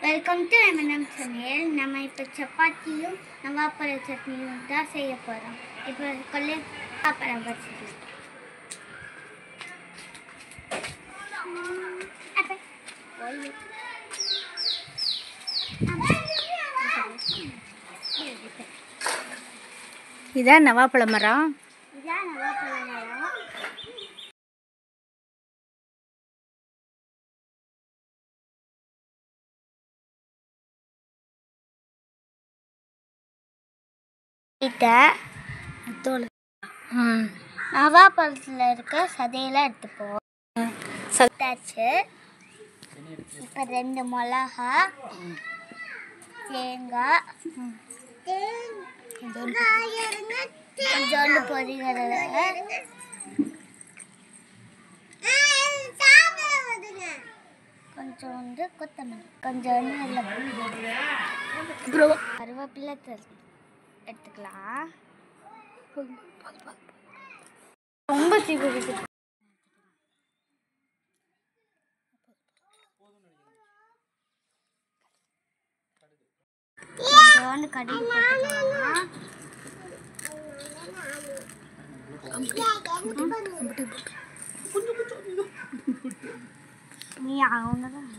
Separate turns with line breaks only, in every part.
Welcome to M&M சமையல். நம்ம இப்போ சப்பாத்தியும் நவாப்பழ சட்னியும் தான் செய்ய போகிறோம். இப்போ நவாப்பழம் வச்சுக்கலாம்.
இதான் நவாப்பழ மரம்.
இதான் நவாப்பழ மரம். நவாப்பழத்தில் இருக்க சதையெல்லாம் எடுத்துப்போம். சத்தாச்சு. இப்போ 2 மிளகா, தேங்காய், கொஞ்சோண்டு பொரிகடலை, கொஞ்சோண்டு கொத்தமல்லி, கொஞ்சோண்டு கருவேப்பிலை எடுத்துக்கலாம். ரொம்ப சீக்கிரம் கொஞ்சோண்டு கடுகு போட்டுக்கலாம். நீ அவங்க தான்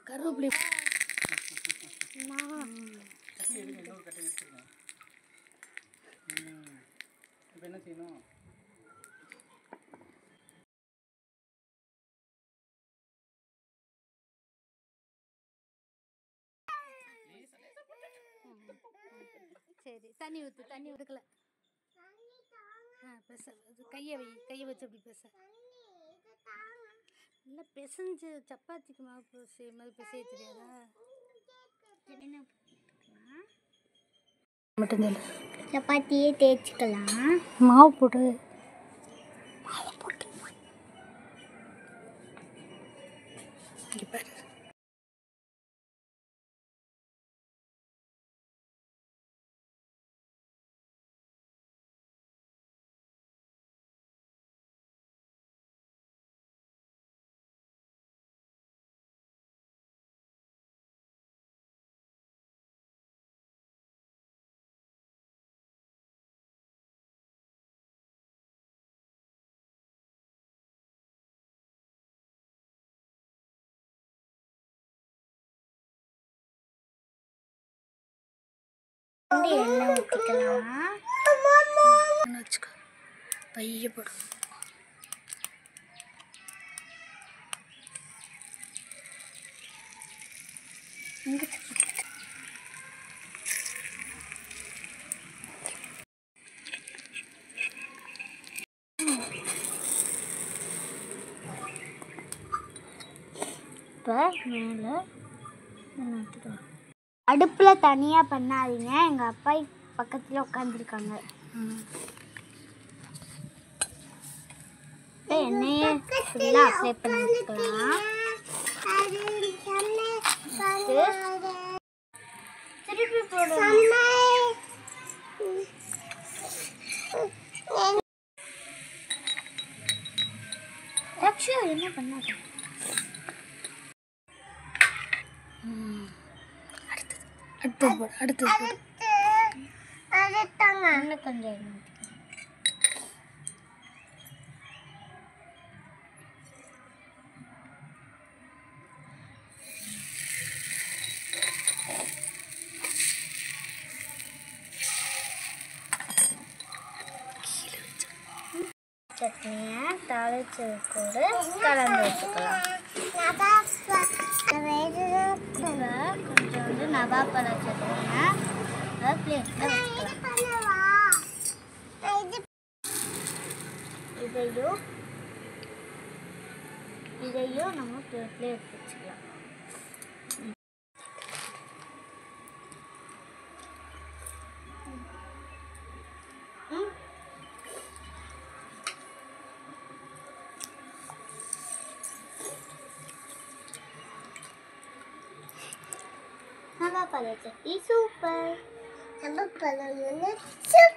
கருவேப்பிலை
என்ன செய்யணும்? சரி, தண்ணி ஊற்று. தண்ணி ஊற்றுக்கல. பேச கையை வச்சு அப்படி பேச. இல்லை, பிசைஞ்சு சப்பாத்திக்கு மாவு மாதிரி பிசைய தெரியாதா? மட்டும் சொல்லு.
சப்பாத்தியே தேய்ச்சிக்கலாம்.
மாவு போட்டு பாரு.
எண்ணெய் ஊற்றிக்கலாம்.
வச்சுக்கோ, பைய போடு.
இப்போ மேலே ஊற்றிக்கலாம். அடுப்பில் தனியாக பண்ணாதீங்க, எங்கள் அப்பா பக்கத்தில் உட்காந்துருக்காங்க. இப்போ எண்ணெயை ஃபுல்லாக அப்ளை பண்ணிக்கலாம். திருப்பி போடுவோம். என்ன பண்ணாது?
அடுத்தது
இன்னும் கொஞ்சம் சட்னியை தாளிச்சு கூட கலந்து வச்சுக்கலாம். கொஞ்சோண்டு நவாப்பழ சட்னியை பிளேட்டில் வச்சுக்கலாம். இதையும் நம்ம பிளேட்டில் எடுத்து வச்சுக்கலாம். நவாப்பழ சட்னி சூப்பர். நவாப்பழம் சூப்பர்.